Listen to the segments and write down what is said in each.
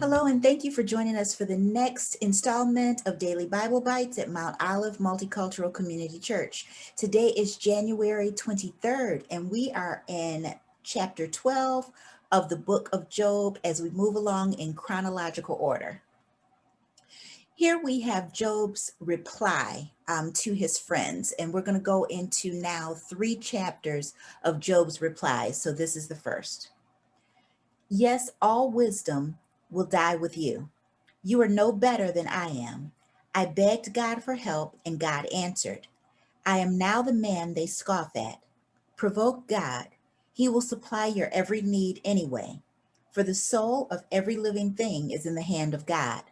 Hello, and thank you for joining us for the next installment of Daily Bible Bites at Mount Olive Multicultural Community Church. Today is January 23rd, and we are in chapter 12 of the book of Job as we move along in chronological order. Here we have Job's reply to his friends, and we're going to go into now 3 chapters of Job's replies. So this is the first. Yes, all wisdom will die with you. You are no better than I am. I begged God for help, and God answered. I am now the man they scoff at. Provoke God. He will supply your every need anyway. For the soul of every living thing is in the hand of God.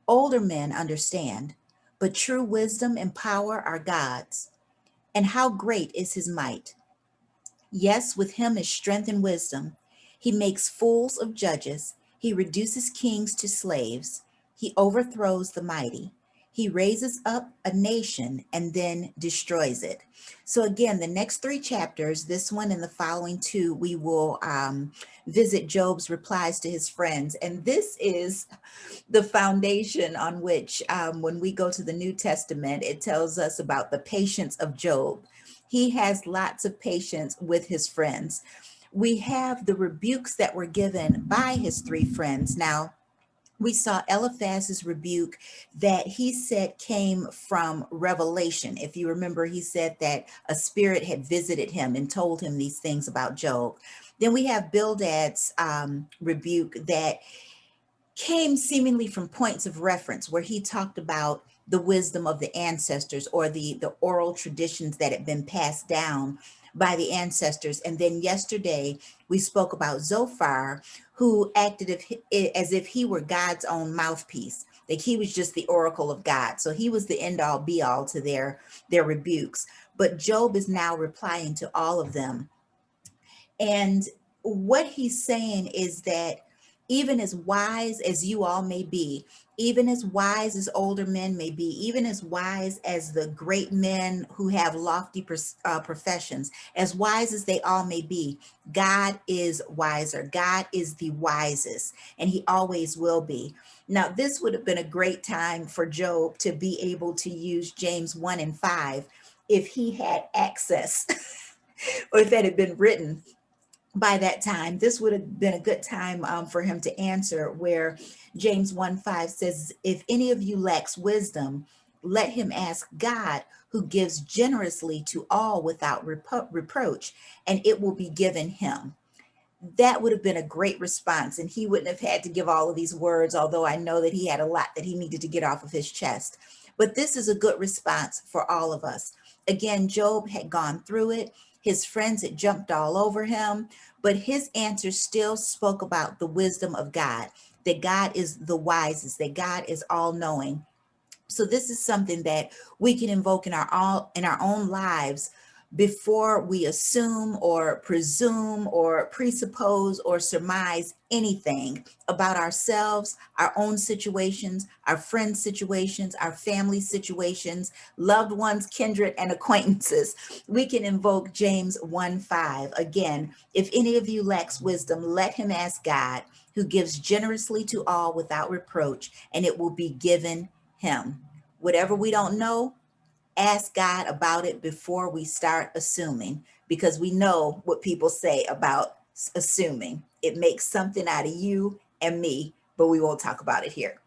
Older men understand, but true wisdom and power are God's. And how great is his might! Yes, with him is strength and wisdom. He makes fools of judges. He reduces kings to slaves. He overthrows the mighty. He raises up a nation and then destroys it. So again, the next 3 chapters, this one and the following 2, we will visit Job's replies to his friends. And this is the foundation on which, when we go to the New Testament, it tells us about the patience of Job. He has lots of patience with his friends. We have the rebukes that were given by his 3 friends. Now, we saw Eliphaz's rebuke that he said came from revelation. If you remember, he said that a spirit had visited him and told him these things about Job. Then we have Bildad's rebuke that came seemingly from points of reference where he talked about the wisdom of the ancestors or the oral traditions that had been passed down by the ancestors. And then yesterday we spoke about Zophar, who acted as if he were God's own mouthpiece, like he was just the oracle of God. So he was the end all be all to their rebukes. But Job is now replying to all of them. And what he's saying is that even as wise as you all may be, even as wise as older men may be, even as wise as the great men who have lofty professions, as wise as they all may be, God is wiser. God is the wisest, and he always will be. Now, this would have been a great time for Job to be able to use James 1 and 5 if he had access or if that had been written by that time. This would have been a good time for him to answer, where James 1:5 says, if any of you lacks wisdom, let him ask God, who gives generously to all without reproach, and it will be given him. That would have been a great response, and he wouldn't have had to give all of these words, although I know that he had a lot that he needed to get off of his chest. But this is a good response for all of us. Again, Job had gone through it. His friends had jumped all over him, but his answer still spoke about the wisdom of God, that God is the wisest, that God is all-knowing. So this is something that we can invoke in our own lives before we assume or presume or presuppose or surmise anything about ourselves, our own situations, our friends' situations, our family situations, loved ones, kindred, and acquaintances. We can invoke James 1:5. Again, if any of you lacks wisdom, let him ask God, who gives generously to all without reproach, and it will be given him. Whatever we don't know, ask God about it before we start assuming, because we know what people say about assuming. It makes something out of you and me, but we won't talk about it here.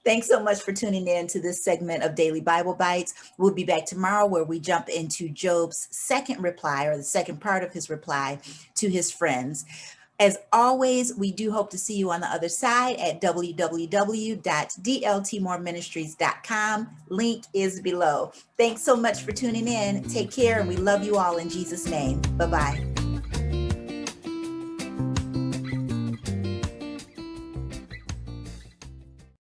Thanks so much for tuning in to this segment of Daily Bible Bites. We'll be back tomorrow where we jump into Job's second reply, or the second part of his reply to his friends. As always, we do hope to see you on the other side at www.dltmoreministries.com. Link is below. Thanks so much for tuning in. Take care, and we love you all in Jesus' name. Bye-bye.